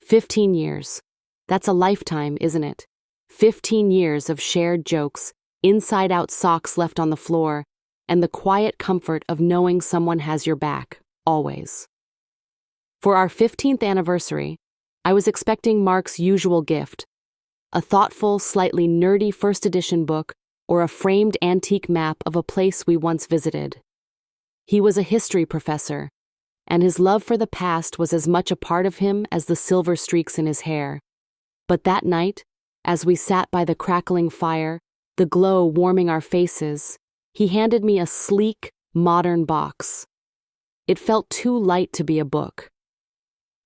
15 years. That's a lifetime, isn't it? 15 years of shared jokes, inside-out socks left on the floor, and the quiet comfort of knowing someone has your back, always. For our 15th anniversary, I was expecting Mark's usual gift, a thoughtful, slightly nerdy first edition book or a framed antique map of a place we once visited. He was a history professor, and his love for the past was as much a part of him as the silver streaks in his hair. But that night, as we sat by the crackling fire, the glow warming our faces, he handed me a sleek, modern box. It felt too light to be a book.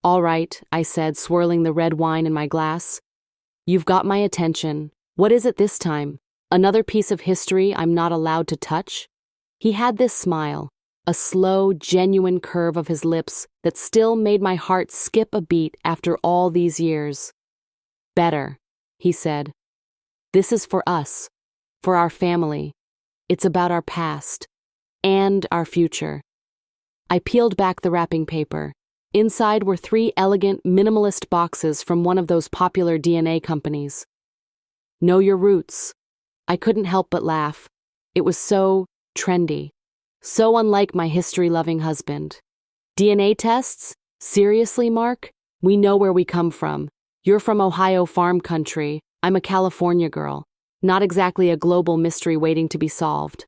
"All right," I said, swirling the red wine in my glass. "You've got my attention. What is it this time? Another piece of history I'm not allowed to touch?" He had this smile, a slow, genuine curve of his lips that still made my heart skip a beat after all these years. "Better," he said. "This is for us, for our family. It's about our past and our future." I peeled back the wrapping paper. Inside were 3 elegant, minimalist boxes from one of those popular DNA companies. "Know your roots." I couldn't help but laugh. It was so trendy. So unlike my history-loving husband. "DNA tests? Seriously, Mark? We know where we come from. You're from Ohio farm country. I'm a California girl. Not exactly a global mystery waiting to be solved."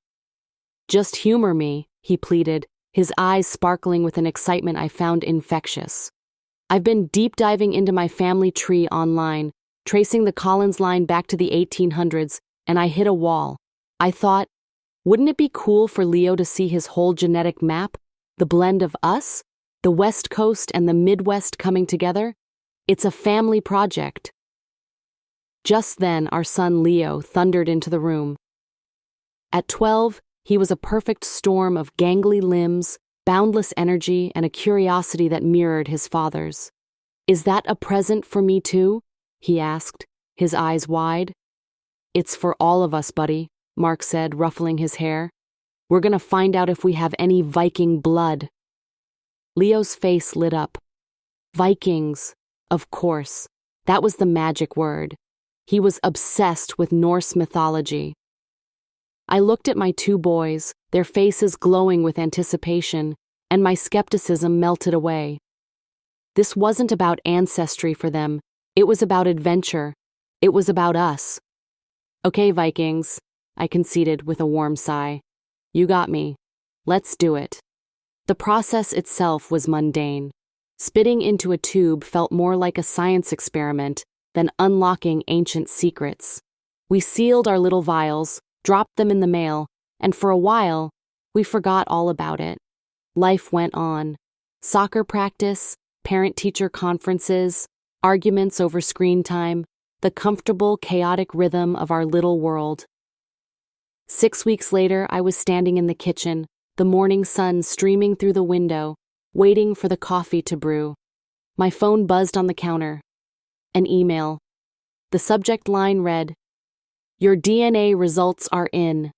"Just humor me," he pleaded, his eyes sparkling with an excitement I found infectious. "I've been deep diving into my family tree online, tracing the Collins line back to the 1800s, and I hit a wall. I thought, wouldn't it be cool for Leo to see his whole genetic map? The blend of us, the West Coast and the Midwest coming together? It's a family project." Just then, our son Leo thundered into the room. At 12, he was a perfect storm of gangly limbs, boundless energy, and a curiosity that mirrored his father's. "Is that a present for me too?" he asked, his eyes wide. "It's for all of us, buddy," Mark said, ruffling his hair. "We're gonna find out if we have any Viking blood." Leo's face lit up. Vikings, of course. That was the magic word. He was obsessed with Norse mythology. I looked at my 2 boys, their faces glowing with anticipation, and my skepticism melted away. This wasn't about ancestry for them. It was about adventure. It was about us. "Okay, Vikings," I conceded with a warm sigh. "You got me. Let's do it." The process itself was mundane. Spitting into a tube felt more like a science experiment than unlocking ancient secrets. We sealed our little vials, dropped them in the mail, and for a while, we forgot all about it. Life went on. Soccer practice, parent-teacher conferences, arguments over screen time, the comfortable, chaotic rhythm of our little world. 6 weeks later, I was standing in the kitchen, the morning sun streaming through the window, waiting for the coffee to brew. My phone buzzed on the counter. An email. The subject line read, "Your DNA results are in."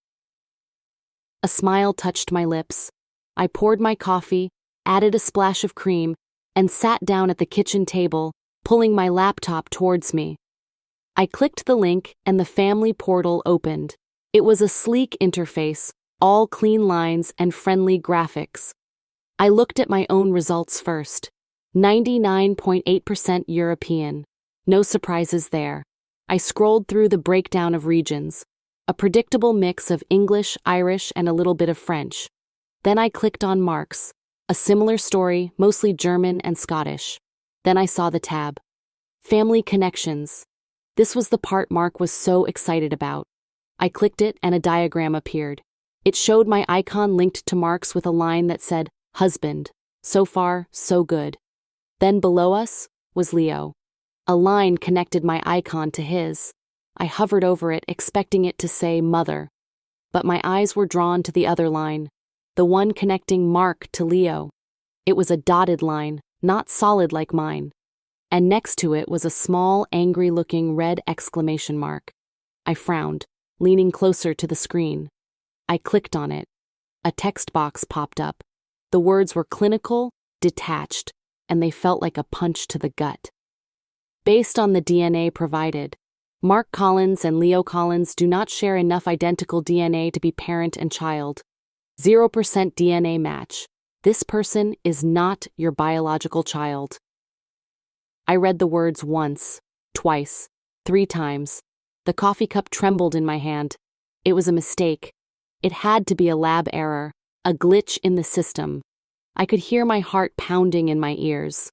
A smile touched my lips. I poured my coffee, added a splash of cream, and sat down at the kitchen table, pulling my laptop towards me. I clicked the link and the family portal opened. It was a sleek interface, all clean lines and friendly graphics. I looked at my own results first. 99.8% European. No surprises there. I scrolled through the breakdown of regions, a predictable mix of English, Irish, and a little bit of French. Then I clicked on Mark's, a similar story, mostly German and Scottish. Then I saw the tab. Family Connections. This was the part Mark was so excited about. I clicked it and a diagram appeared. It showed my icon linked to Mark's with a line that said, "Husband. So far, so good." Then below us was Leo. A line connected my icon to his. I hovered over it, expecting it to say mother. But my eyes were drawn to the other line, the one connecting Mark to Leo. It was a dotted line, not solid like mine. And next to it was a small, angry-looking red exclamation mark. I frowned, leaning closer to the screen. I clicked on it. A text box popped up. The words were clinical, detached, and they felt like a punch to the gut. Based on the DNA provided, Mark Collins and Leo Collins do not share enough identical DNA to be parent and child. 0% DNA match. This person is not your biological child. I read the words once, twice, 3 times. The coffee cup trembled in my hand. It was a mistake. It had to be a lab error, a glitch in the system. I could hear my heart pounding in my ears.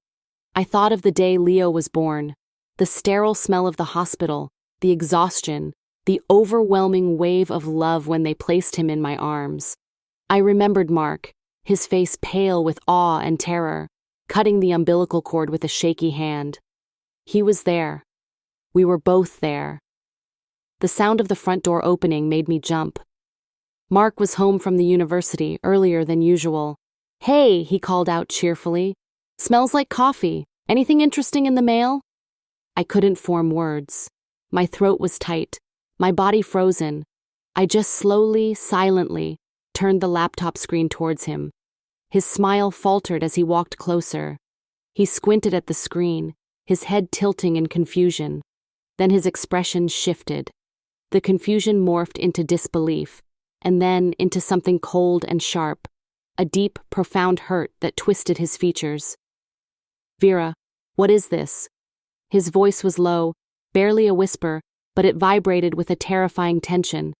I thought of the day Leo was born, the sterile smell of the hospital, the exhaustion, the overwhelming wave of love when they placed him in my arms. I remembered Mark, his face pale with awe and terror, cutting the umbilical cord with a shaky hand. He was there. We were both there. The sound of the front door opening made me jump. Mark was home from the university earlier than usual. "Hey," he called out cheerfully. "Smells like coffee. Anything interesting in the mail?" I couldn't form words. My throat was tight, my body frozen. I just slowly, silently, turned the laptop screen towards him. His smile faltered as he walked closer. He squinted at the screen, his head tilting in confusion. Then his expression shifted. The confusion morphed into disbelief, and then into something cold and sharp, a deep, profound hurt that twisted his features. "Vera, what is this?" His voice was low, barely a whisper, but it vibrated with a terrifying tension.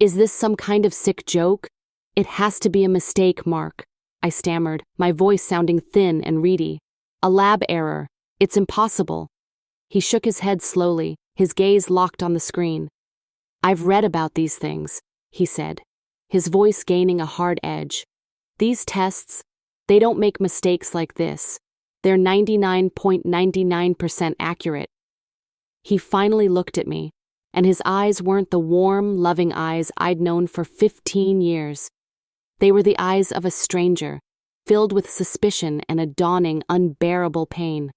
"Is this some kind of sick joke? It has to be a mistake, Mark," I stammered, my voice sounding thin and reedy. "A lab error. It's impossible." He shook his head slowly, his gaze locked on the screen. "I've read about these things," he said, his voice gaining a hard edge. "These tests, they don't make mistakes like this. They're 99.99% accurate." He finally looked at me, and his eyes weren't the warm, loving eyes I'd known for 15 years. They were the eyes of a stranger, filled with suspicion and a dawning, unbearable pain.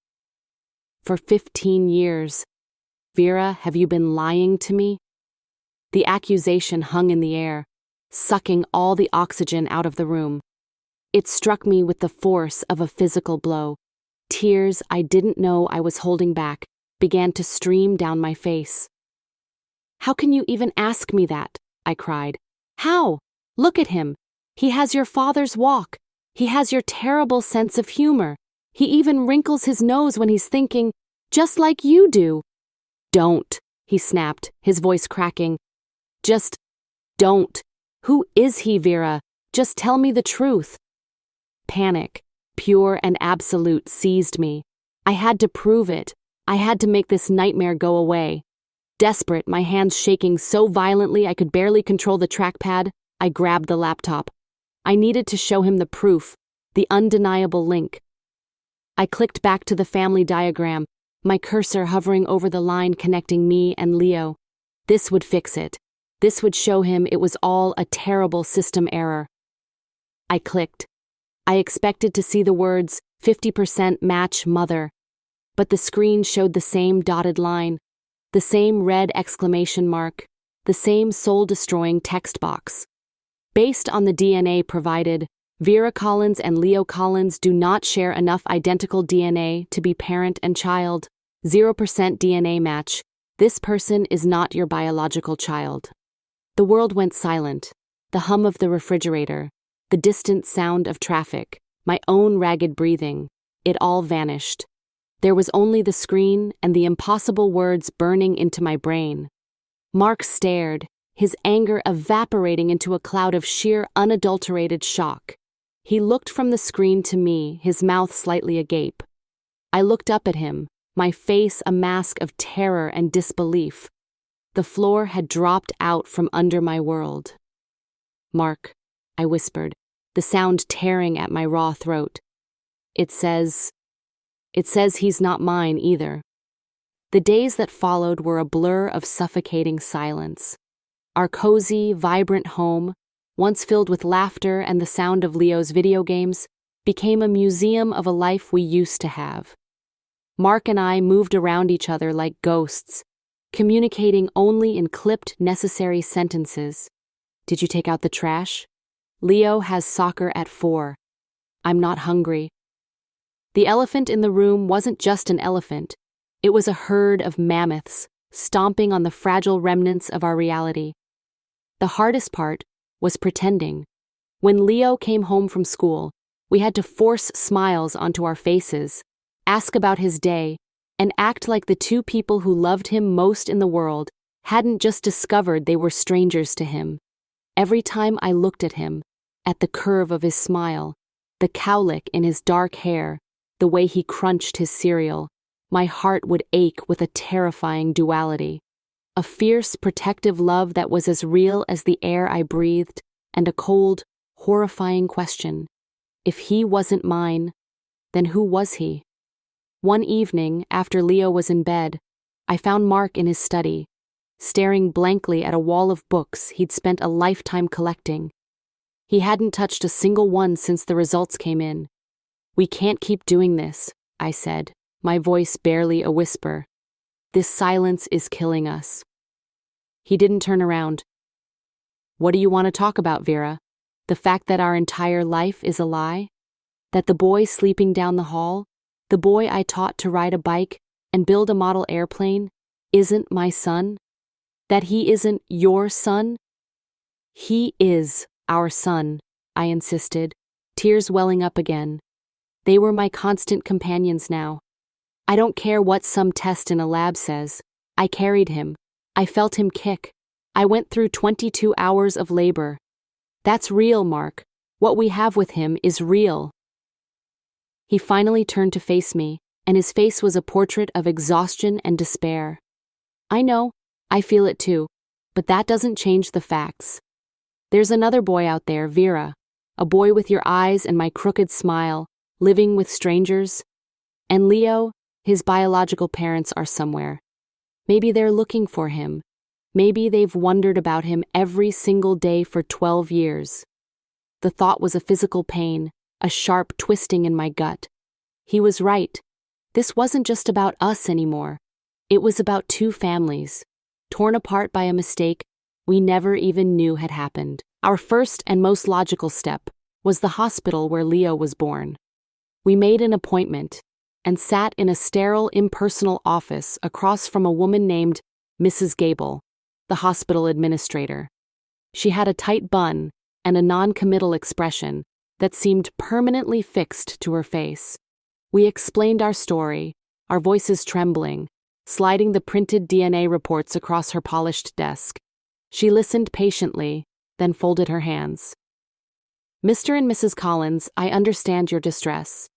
"For 15 years, Vera, have you been lying to me?" The accusation hung in the air, sucking all the oxygen out of the room. It struck me with the force of a physical blow. Tears I didn't know I was holding back began to stream down my face. "How can you even ask me that?" I cried. "How? Look at him. He has your father's walk. He has your terrible sense of humor. He even wrinkles his nose when he's thinking, just like you do." "Don't," he snapped, his voice cracking. "Just don't. Who is he, Vera? Just tell me the truth." Panic, pure and absolute, seized me. I had to prove it. I had to make this nightmare go away. Desperate, my hands shaking so violently I could barely control the trackpad, I grabbed the laptop. I needed to show him the proof, the undeniable link. I clicked back to the family diagram, my cursor hovering over the line connecting me and Leo. This would fix it. This would show him it was all a terrible system error. I clicked. I expected to see the words 50% match mother, but the screen showed the same dotted line, the same red exclamation mark, the same soul-destroying text box. Based on the DNA provided, Vera Collins and Leo Collins do not share enough identical DNA to be parent and child. 0% DNA match. This person is not your biological child. The world went silent. The hum of the refrigerator, the distant sound of traffic, my own ragged breathing, it all vanished. There was only the screen and the impossible words burning into my brain. Mark stared, his anger evaporating into a cloud of sheer, unadulterated shock. He looked from the screen to me, his mouth slightly agape. I looked up at him, my face a mask of terror and disbelief. The floor had dropped out from under my world. "Mark," I whispered, the sound tearing at my raw throat. It says he's not mine either." The days that followed were a blur of suffocating silence. Our cozy, vibrant home, once filled with laughter and the sound of Leo's video games, became a museum of a life we used to have. Mark and I moved around each other like ghosts, communicating only in clipped, necessary sentences. "Did you take out the trash?" "Leo has soccer at 4. "I'm not hungry." The elephant in the room wasn't just an elephant. It was a herd of mammoths, stomping on the fragile remnants of our reality. The hardest part was pretending. When Leo came home from school, we had to force smiles onto our faces, ask about his day, and act like the two people who loved him most in the world hadn't just discovered they were strangers to him. Every time I looked at him, at the curve of his smile, the cowlick in his dark hair, the way he crunched his cereal, my heart would ache with a terrifying duality. A fierce, protective love that was as real as the air I breathed, and a cold, horrifying question. If he wasn't mine, then who was he? One evening, after Leo was in bed, I found Mark in his study, staring blankly at a wall of books he'd spent a lifetime collecting. He hadn't touched a single one since the results came in. "We can't keep doing this," I said, my voice barely a whisper. "This silence is killing us." He didn't turn around. "What do you want to talk about, Vera? The fact that our entire life is a lie? That the boy sleeping down the hall, the boy I taught to ride a bike and build a model airplane, isn't my son? That he isn't your son?" "He is our son," I insisted, tears welling up again. They were my constant companions now. I don't care what some test in a lab says. I carried him. I felt him kick. I went through 22 hours of labor. That's real, Mark. What we have with him is real. He finally turned to face me, and his face was a portrait of exhaustion and despair. "I know, I feel it too, but that doesn't change the facts. There's another boy out there, Vera, a boy with your eyes and my crooked smile, living with strangers. And Leo, his biological parents are somewhere. Maybe they're looking for him. Maybe they've wondered about him every single day for 12 years. The thought was a physical pain, a sharp twisting in my gut. He was right. This wasn't just about us anymore. It was about two families, torn apart by a mistake we never even knew had happened. Our first and most logical step was the hospital where Leo was born. We made an appointment and sat in a sterile, impersonal office across from a woman named Mrs. Gable, the hospital administrator. She had a tight bun and a non-committal expression that seemed permanently fixed to her face. We explained our story, our voices trembling, sliding the printed DNA reports across her polished desk. She listened patiently, then folded her hands. "Mr. and Mrs. Collins, I understand your distress.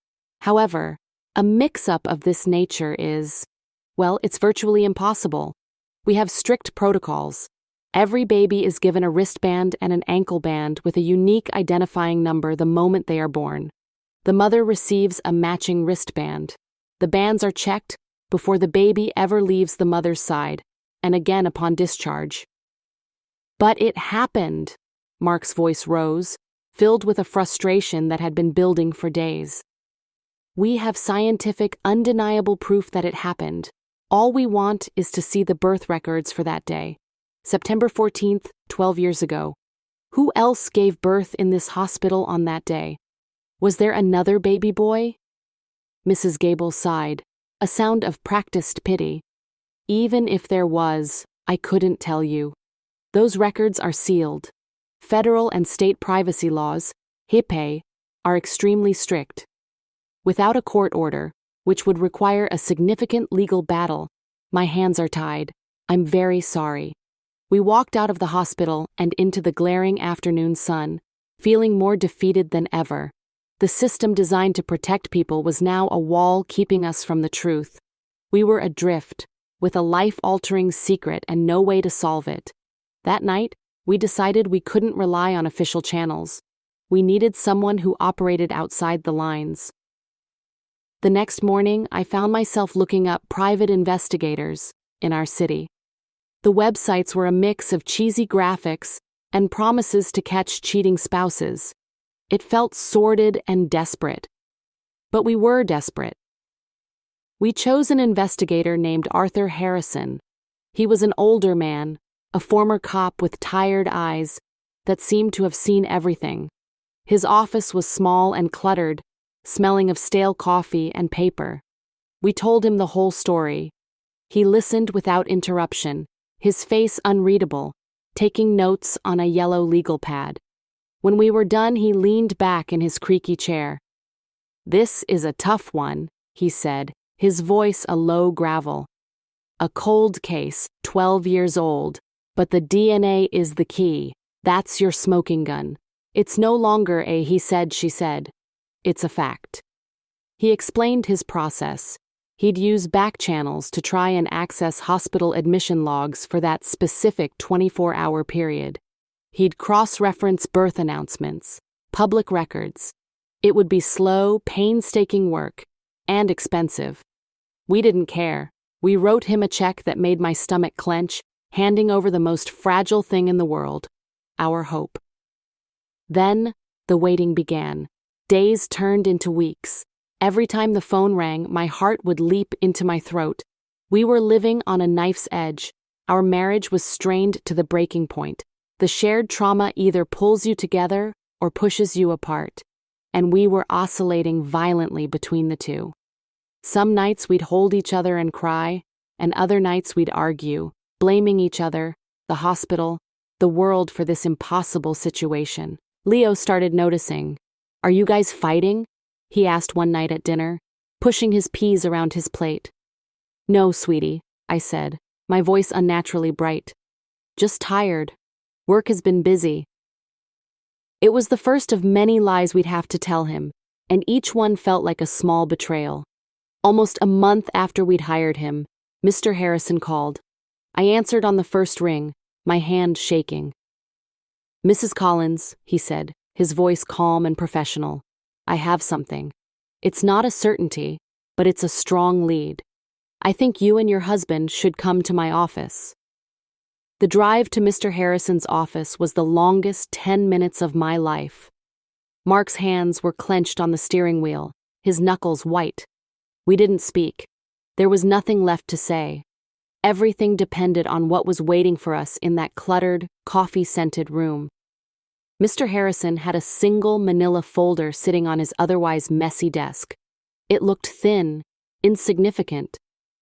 However, a mix-up of this nature is, well, it's virtually impossible. We have strict protocols. Every baby is given a wristband and an ankle band with a unique identifying number the moment they are born. The mother receives a matching wristband. The bands are checked before the baby ever leaves the mother's side, and again upon discharge." "But it happened," Mark's voice rose, filled with a frustration that had been building for days. "We have scientific, undeniable proof that it happened. All we want is to see the birth records for that day. September 14th, 12 years ago. Who else gave birth in this hospital on that day? Was there another baby boy?" Mrs. Gable sighed, a sound of practiced pity. "Even if there was, I couldn't tell you. Those records are sealed. Federal and state privacy laws, HIPAA, are extremely strict. Without a court order, which would require a significant legal battle, my hands are tied. I'm very sorry." We walked out of the hospital and into the glaring afternoon sun, feeling more defeated than ever. The system designed to protect people was now a wall keeping us from the truth. We were adrift, with a life-altering secret and no way to solve it. That night, we decided we couldn't rely on official channels. We needed someone who operated outside the lines. The next morning, I found myself looking up private investigators in our city. The websites were a mix of cheesy graphics and promises to catch cheating spouses. It felt sordid and desperate. But we were desperate. We chose an investigator named Arthur Harrison. He was an older man, a former cop with tired eyes that seemed to have seen everything. His office was small and cluttered, smelling of stale coffee and paper. We told him the whole story, He listened without interruption, his face unreadable, taking notes on a yellow legal pad. When we were done, he leaned back in his creaky chair. "This is a tough one," he said, his voice a low gravel. "A cold case, 12 years old, but the DNA is the key. That's your smoking gun. It's no longer a he said, she said. It's a fact." He explained his process. He'd use back channels to try and access hospital admission logs for that specific 24-hour period. He'd cross-reference birth announcements, public records. It would be slow, painstaking work, and expensive. We didn't care. We wrote him a check that made my stomach clench, handing over the most fragile thing in the world, our hope. Then, the waiting began. Days turned into weeks. Every time the phone rang, my heart would leap into my throat. We were living on a knife's edge. Our marriage was strained to the breaking point. The shared trauma either pulls you together or pushes you apart, and we were oscillating violently between the two. Some nights we'd hold each other and cry, and other nights we'd argue, blaming each other, the hospital, the world for this impossible situation. Leo started noticing. "Are you guys fighting?" he asked one night at dinner, pushing his peas around his plate. "No, sweetie," I said, my voice unnaturally bright. "Just tired. Work has been busy." It was the first of many lies we'd have to tell him, and each one felt like a small betrayal. Almost a month after we'd hired him, Mr. Harrison called. I answered on the first ring, my hand shaking. "Mrs. Collins," he said, his voice calm and professional, "I have something. It's not a certainty, but it's a strong lead. I think you and your husband should come to my office." The drive to Mr. Harrison's office was the longest 10 minutes of my life. Mark's hands were clenched on the steering wheel, his knuckles white. We didn't speak. There was nothing left to say. Everything depended on what was waiting for us in that cluttered, coffee-scented room. Mr. Harrison had a single manila folder sitting on his otherwise messy desk. It looked thin, insignificant,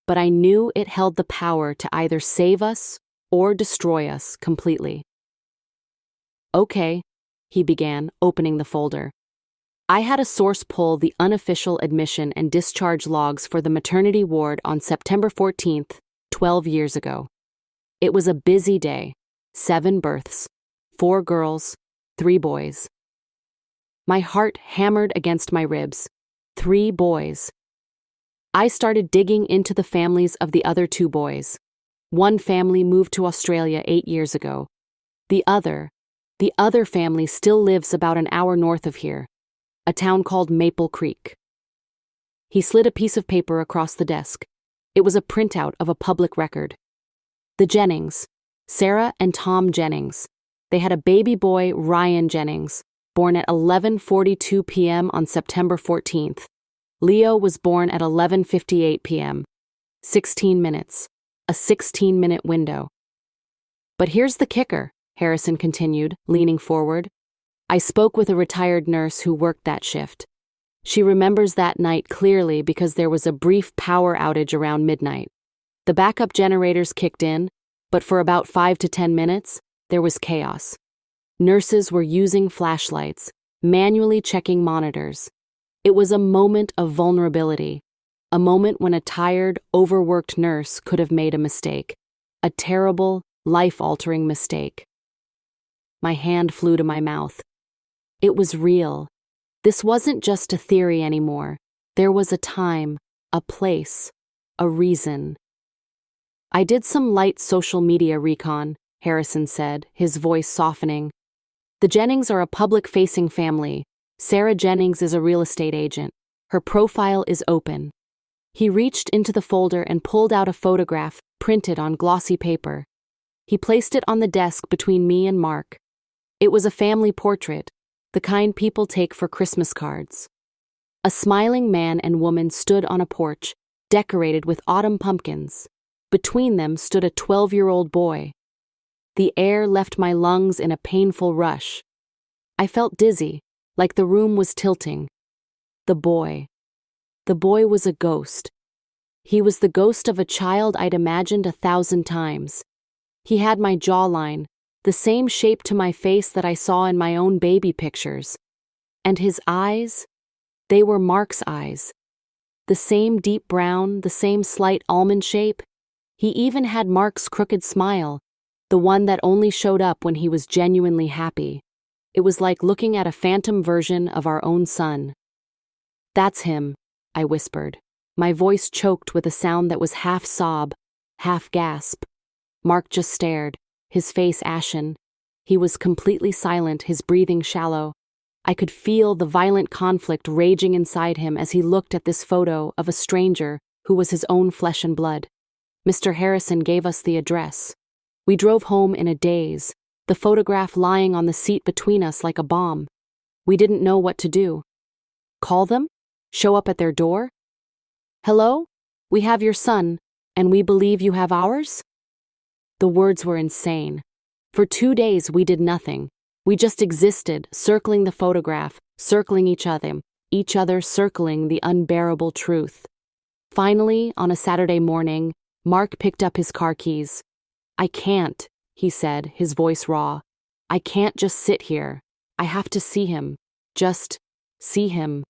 but I knew it held the power to either save us or destroy us completely. "Okay," he began, opening the folder. I had a source pull the unofficial admission and discharge logs for the maternity ward on September 14th, 12 years ago. It was a busy day. 7 births, 4 girls, 3 boys. My heart hammered against my ribs. 3 boys. I started digging into the families of the other 2 boys. One family moved to Australia 8 years ago. The other family still lives about an hour north of here, a town called Maple Creek. He slid a piece of paper across the desk. It was a printout of a public record. The Jennings, Sarah and Tom Jennings. They had a baby boy, Ryan Jennings, born at 11:42 p.m. on September 14th. Leo was born at 11:58 p.m. 16 minutes. A 16-minute window. "But here's the kicker," Harrison continued, leaning forward. "I spoke with a retired nurse who worked that shift. She remembers that night clearly because there was a brief power outage around midnight. The backup generators kicked in, but for about 5 to 10 minutes, there was chaos. Nurses were using flashlights, manually checking monitors. It was a moment of vulnerability. A moment when a tired, overworked nurse could have made a mistake. A terrible, life-altering mistake." My hand flew to my mouth. It was real. This wasn't just a theory anymore. There was a time, a place, a reason. "I did some light social media recon," Harrison said, his voice softening. "The Jennings are a public-facing family. Sarah Jennings is a real estate agent. Her profile is open." He reached into the folder and pulled out a photograph printed on glossy paper. He placed it on the desk between me and Mark. It was a family portrait, the kind people take for Christmas cards. A smiling man and woman stood on a porch, decorated with autumn pumpkins. Between them stood a 12-year-old boy. The air left my lungs in a painful rush. I felt dizzy, like the room was tilting. The boy was a ghost. He was the ghost of a child I'd imagined 1,000 times. He had my jawline, the same shape to my face that I saw in my own baby pictures. And his eyes? They were Mark's eyes. The same deep brown, the same slight almond shape. He even had Mark's crooked smile, the one that only showed up when he was genuinely happy. It was like looking at a phantom version of our own son. "That's him," I whispered. My voice choked with a sound that was half sob, half gasp. Mark just stared, his face ashen. He was completely silent, his breathing shallow. I could feel the violent conflict raging inside him as he looked at this photo of a stranger who was his own flesh and blood. Mr. Harrison gave us the address. We drove home in a daze, the photograph lying on the seat between us like a bomb. We didn't know what to do. Call them? Show up at their door? "Hello? We have your son, and we believe you have ours?" The words were insane. For 2 days we did nothing. We just existed, circling the photograph, circling each other circling the unbearable truth. Finally, on a Saturday morning, Mark picked up his car keys. "I can't," he said, his voice raw. "I can't just sit here. I have to see him. Just see him."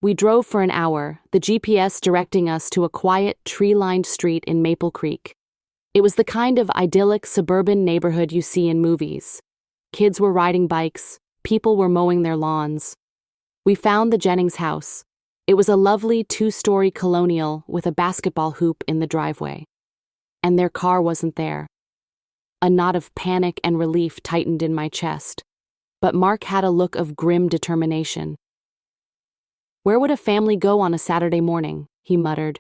We drove for an hour, the GPS directing us to a quiet, tree-lined street in Maple Creek. It was the kind of idyllic suburban neighborhood you see in movies. Kids were riding bikes, people were mowing their lawns. We found the Jennings house. It was a lovely 2-story colonial with a basketball hoop in the driveway. And their car wasn't there. A knot of panic and relief tightened in my chest. But Mark had a look of grim determination. "Where would a family go on a Saturday morning?" he muttered,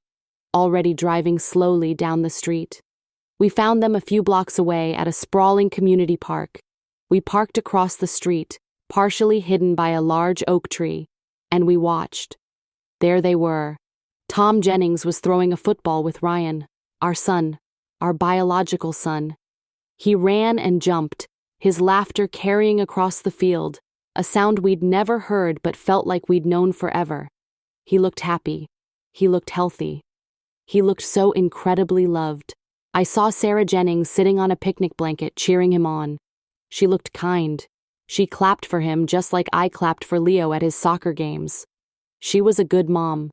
already driving slowly down the street. We found them a few blocks away at a sprawling community park. We parked across the street, partially hidden by a large oak tree, and we watched. There they were. Tom Jennings was throwing a football with Ryan, our son, our biological son. He ran and jumped, his laughter carrying across the field, a sound we'd never heard but felt like we'd known forever. He looked happy. He looked healthy. He looked so incredibly loved. I saw Sarah Jennings sitting on a picnic blanket cheering him on. She looked kind. She clapped for him just like I clapped for Leo at his soccer games. She was a good mom.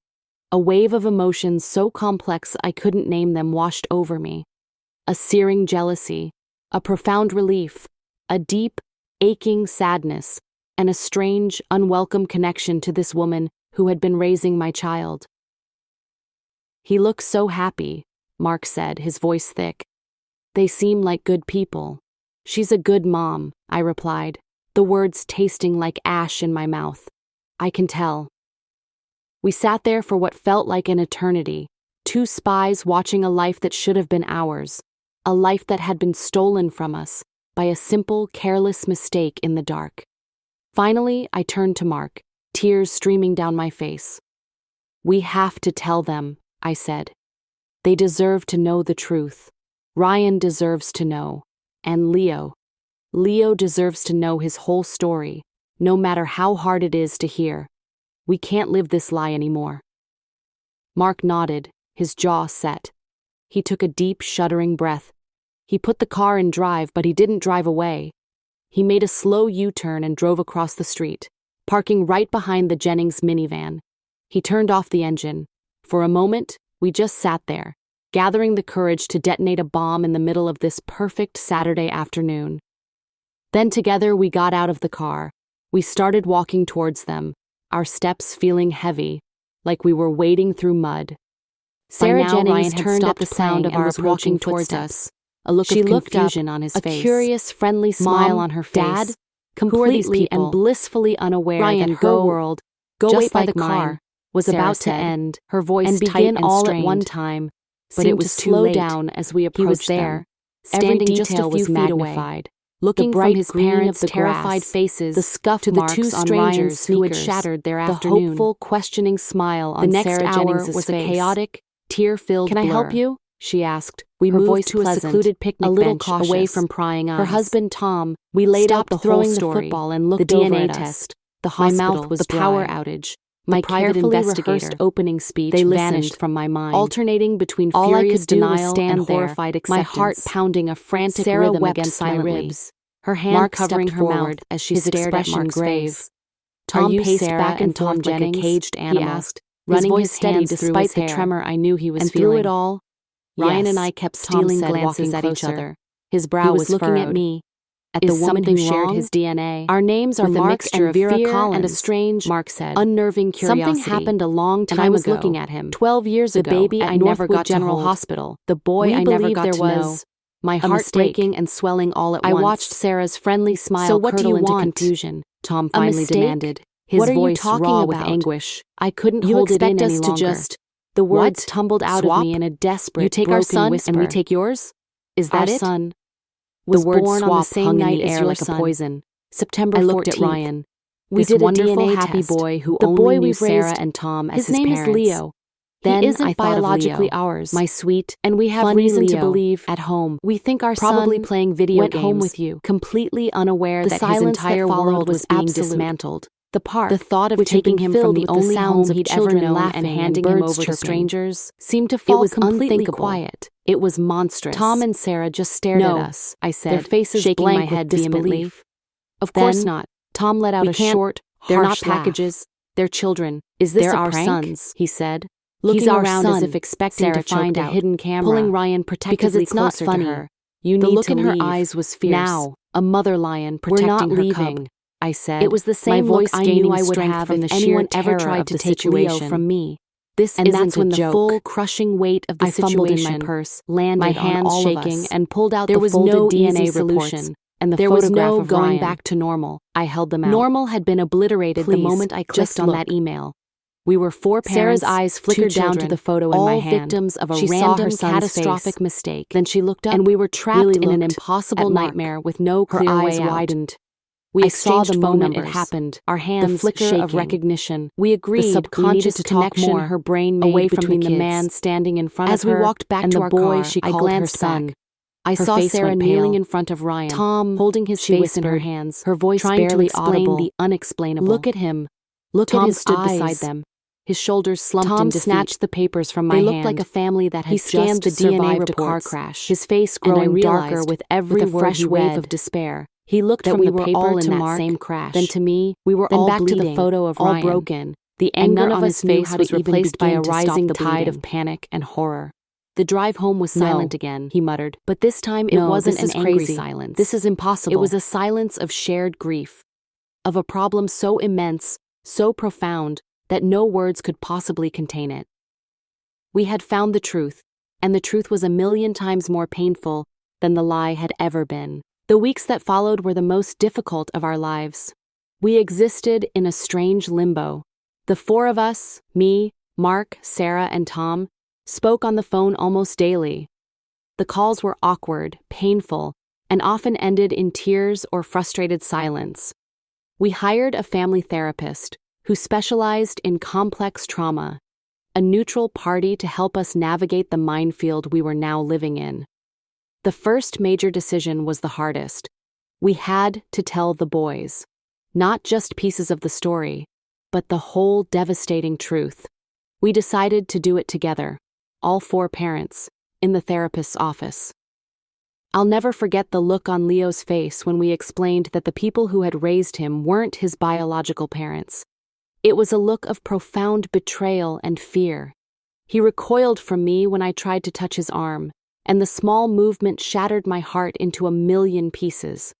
A wave of emotions so complex I couldn't name them washed over me. A searing jealousy, a profound relief, a deep, aching sadness, and a strange, unwelcome connection to this woman who had been raising my child. "He looks so happy," Mark said, his voice thick. "They seem like good people." "She's a good mom," I replied, the words tasting like ash in my mouth. "I can tell." We sat there for what felt like an eternity, 2 spies watching a life that should have been ours, a life that had been stolen from us by a simple, careless mistake in the dark. Finally, I turned to Mark, tears streaming down my face. "We have to tell them," I said. "They deserve to know the truth. Ryan deserves to know. And Leo. Leo deserves to know his whole story, no matter how hard it is to hear. We can't live this lie anymore." Mark nodded, his jaw set. He took a deep, shuddering breath. He put the car in drive, but he didn't drive away. He made a slow U-turn and drove across the street, parking right behind the Jennings minivan. He turned off the engine. For a moment, we just sat there, gathering the courage to detonate a bomb in the middle of this perfect Saturday afternoon. Then together we got out of the car. We started walking towards them, our steps feeling heavy, like we were wading through mud. Sarah Jennings turned at the sound of our approaching towards us, a look of confusion on his face, a curious, friendly smile on her face. "Dad?" Completely and blissfully unaware that her world, just like the car, was about to end, her voice and begin all at one time. But it was too late. Down as we approached. He was there, standing just a few feet away, looking from his parents' terrified faces, the scuff marks to the 2 strangers who had shattered their afternoon. The hopeful, questioning smile on Sarah Jennings's face was a chaotic, tear-filled blur. "Can I help you?" she asked. We moved to a secluded picnic bench away from prying eyes. Her husband Tom, we laid out the whole story, the football and looked over at us. The hospital, the power outage, My private carefully investigator. rehearsed opening speech They vanished listened, from my mind, alternating between all I furious could do was denial stand and there, horrified my acceptance. heart pounding a frantic Sarah rhythm wept against silently, my ribs, her hand Mark covering stepped her forward mouth as she his stared at expression Mark's grave. face. Tom "Are you paced Sarah?" back and and Tom forth like a Jennings, caged he animal, asked, running running his his steady hands through despite his the hair. tremor I knew he was And feeling. through it all, Ryan and I kept Tom stealing said, glances walking at each closer. other. His brow He was looking furrowed. at me, at Is the woman who something shared wrong? his DNA. Our names are With a Mark mixture and of Vera fear Collins, and a strange, Mark said. unnerving curiosity. Something happened a long time and I was ago. looking at him. 12 years The ago, baby at I never Northwood got to General hold. Hospital. The boy We I never believed got there to was know. My a heart mistake. breaking and swelling all at I once. watched Sarah's friendly smile So what do curdle you into want? confusion. Tom A finally mistake? demanded, his What are you voice talking raw with about? anguish. I couldn't You hold it expect in us any to longer. just The words what? tumbled out Swap? of me in a desperate, You take our broken son whisper. and we take yours? Is Our that it? son The was word born on the swap same hung night in the as air your like son. a poison. September I 14th. looked at Ryan. We This did a wonderful DNA happy test. boy who The only boy knew we've Sarah raised, and Tom as his his name parents. is Leo. Then He isn't I thought of biologically Leo, ours, my sweet, and we have funny reason to Leo, believe at home. We think our Probably son playing video went games home with you, completely unaware the that his silence entire that followed world was was being absolute. dismantled. The park, The thought of which had taking been him filled from the with only sounds home of he'd ever children known laughing and and handing him birds over to chirping, strangers seemed to it fall was completely unthinkable. quiet. It was monstrous. Tom and Sarah just stared No, at us, I said, their faces shaking blank my head with disbelief. vehemently. Of course Then, not. Tom let out we a can't- short, They're not harsh laugh. packages. They're children. Is this They're a our prank? sons, he said, looking He's our around son, as if expecting Sarah to find choked a out, hidden camera, pulling Ryan protectively because it's not closer funny. to her. You The need look to in her leave. eyes was fierce. Now, A mother lion we're protecting not her leaving, cub. I said. It was the same my look voice I gaining knew I would strength have from if the anyone sheer ever terror tried of to the take Leo situation. from me. This And isn't that's when a the joke. full crushing weight of the I fumbled in situation my purse, landed my on hands all shaking, of us. and pulled out There the was folded no DNA easy reports solution, and the there was photograph no of going Ryan. back to normal. I held them out. Normal had been obliterated the Please, moment I just clicked on look. that email. We were four parents, Sarah's eyes two flickered down to children, the photo in all my hand. victims of a She saw random her son's catastrophic face. mistake. Then she looked up, and we were trapped really in an looked impossible at Mark. nightmare with no Her clear eyes way out. widened. We I saw exchanged the phone moment it numbers, happened, our hands the flicker shaking. of recognition. We agreed The we subconscious needed to talk connection more, her brain made away from between the the kids. man standing in front As of we her walked back and to the our boy car, she I called her glanced son. back. I Her saw face Sarah went kneeling pale. in front of Ryan, Tom, holding his she face in her whispered, hands, her voice trying to barely explain audible. the unexplainable. Look at him. Look Tom at his stood eyes. beside them. His shoulders slumped Tom in defeat. snatched the papers from my They hand. looked like a family that had He scanned just the DNA survived a car reports, crash. his face And I growing darker realized, with every a word fresh he wave read, of despair. He looked that from we the were paper all to in that Mark, same crash. then to me. We were Then all back bleeding, to the photo of all Ryan. broken. The And anger none of of us us knew face how was to even replaced by a begin to stop rising the tide bleeding. of panic and horror. The drive home was silent No, again, he muttered. but this time it No, wasn't this is an angry crazy. silence. This is impossible. It was a silence of shared grief, of a problem so immense, so profound, that no words could possibly contain it. We had found the truth, and the truth was a million times more painful than the lie had ever been. The weeks that followed were the most difficult of our lives. We existed in a strange limbo. The four of us, me, Mark, Sarah, and Tom, spoke on the phone almost daily. The calls were awkward, painful, and often ended in tears or frustrated silence. We hired a family therapist who specialized in complex trauma, a neutral party to help us navigate the minefield we were now living in. The first major decision was the hardest. We had to tell the boys, not just pieces of the story, but the whole devastating truth. We decided to do it together, all four parents, in the therapist's office. I'll never forget the look on Leo's face when we explained that the people who had raised him weren't his biological parents. It was a look of profound betrayal and fear. He recoiled from me when I tried to touch his arm, and the small movement shattered my heart into a million pieces.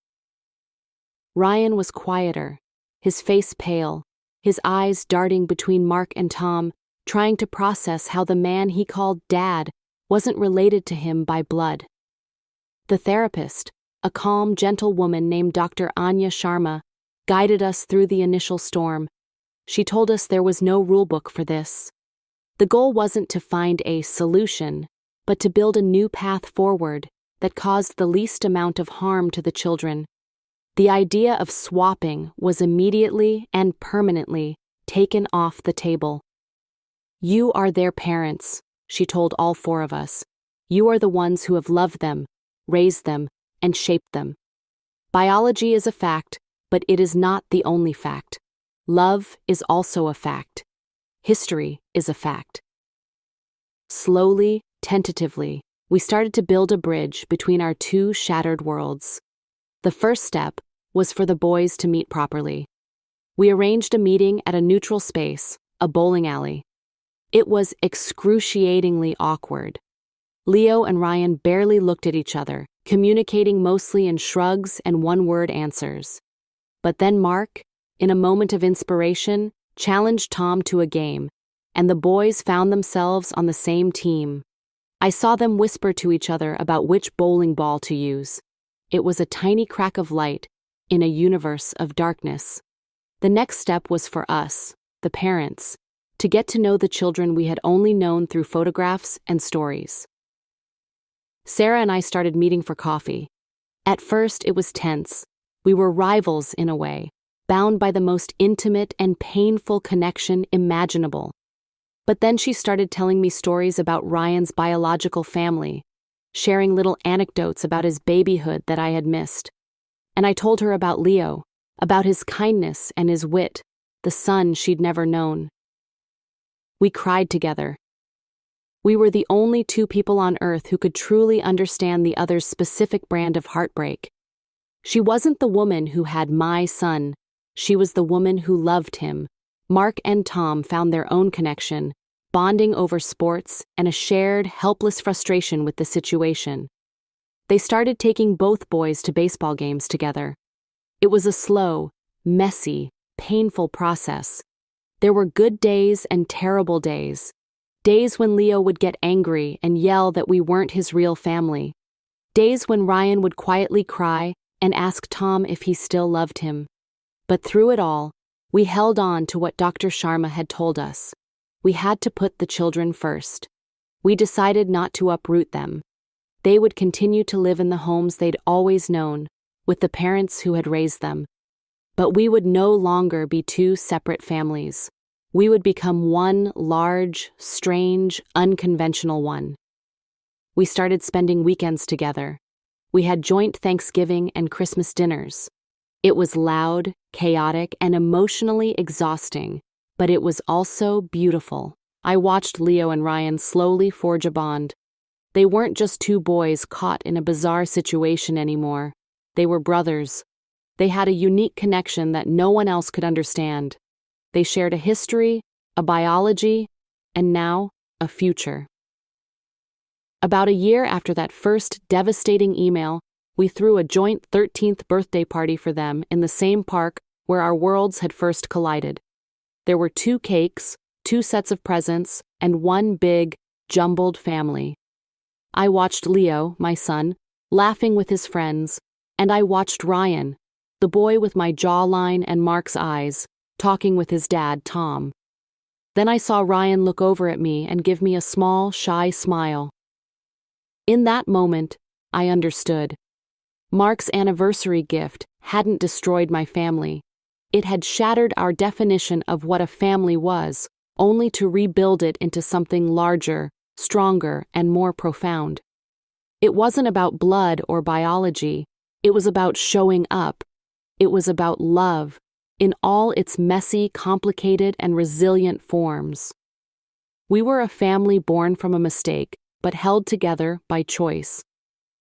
Ryan was quieter, his face pale, his eyes darting between Mark and Tom, trying to process how the man he called Dad wasn't related to him by blood. The therapist, a calm, gentle woman named Dr. Anya Sharma, guided us through the initial storm. She told us there was no rulebook for this. The goal wasn't to find a solution, but to build a new path forward that caused the least amount of harm to the children. The idea of swapping was immediately and permanently taken off the table. You are their parents, she told all four of us. You are the ones who have loved them, raised them, and shaped them. Biology is a fact, but it is not the only fact. Love is also a fact. History is a fact. Slowly, tentatively, we started to build a bridge between our two shattered worlds. The first step was for the boys to meet properly. We arranged a meeting at a neutral space, a bowling alley. It was excruciatingly awkward. Leo and Ryan barely looked at each other, communicating mostly in shrugs and one-word answers. But then Mark, in a moment of inspiration, challenged Tom to a game, and the boys found themselves on the same team. I saw them whisper to each other about which bowling ball to use. It was a tiny crack of light in a universe of darkness. The next step was for us, the parents, to get to know the children we had only known through photographs and stories. Sarah and I started meeting for coffee. At first, it was tense. We were rivals in a way, bound by the most intimate and painful connection imaginable. But then she started telling me stories about Ryan's biological family, sharing little anecdotes about his babyhood that I had missed. And I told her about Leo, about his kindness and his wit, the son she'd never known. We cried together. We were the only two people on Earth who could truly understand the other's specific brand of heartbreak. She wasn't the woman who had my son. She was the woman who loved him. Mark and Tom found their own connection, bonding over sports and a shared, helpless frustration with the situation. They started taking both boys to baseball games together. It was a slow, messy, painful process. There were good days and terrible days. Days when Leo would get angry and yell that we weren't his real family. Days when Ryan would quietly cry and ask Tom if he still loved him. But through it all, we held on to what Dr. Sharma had told us. We had to put the children first. We decided not to uproot them. They would continue to live in the homes they'd always known, with the parents who had raised them. But we would no longer be two separate families. We would become one large, strange, unconventional one. We started spending weekends together. We had joint Thanksgiving and Christmas dinners. It was loud, chaotic, and emotionally exhausting, but it was also beautiful. I watched Leo and Ryan slowly forge a bond. They weren't just two boys caught in a bizarre situation anymore. They were brothers. They had a unique connection that no one else could understand. They shared a history, a biology, and now, a future. About a year after that first devastating email, we threw a joint 13th birthday party for them in the same park where our worlds had first collided. There were 2 cakes, 2 sets of presents, and one big, jumbled family. I watched Leo, my son, laughing with his friends, and I watched Ryan, the boy with my jawline and Mark's eyes, talking with his dad, Tom. Then I saw Ryan look over at me and give me a small, shy smile. In that moment, I understood. Mark's anniversary gift hadn't destroyed my family. It had shattered our definition of what a family was, only to rebuild it into something larger, stronger, and more profound. It wasn't about blood or biology. It was about showing up. It was about love, in all its messy, complicated, and resilient forms. We were a family born from a mistake, but held together by choice.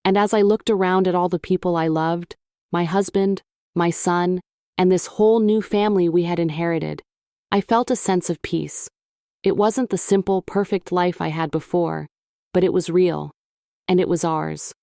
And as I looked around at all the people I loved, my husband, my son, and this whole new family we had inherited, I felt a sense of peace. It wasn't the simple, perfect life I had before, but it was real, and it was ours.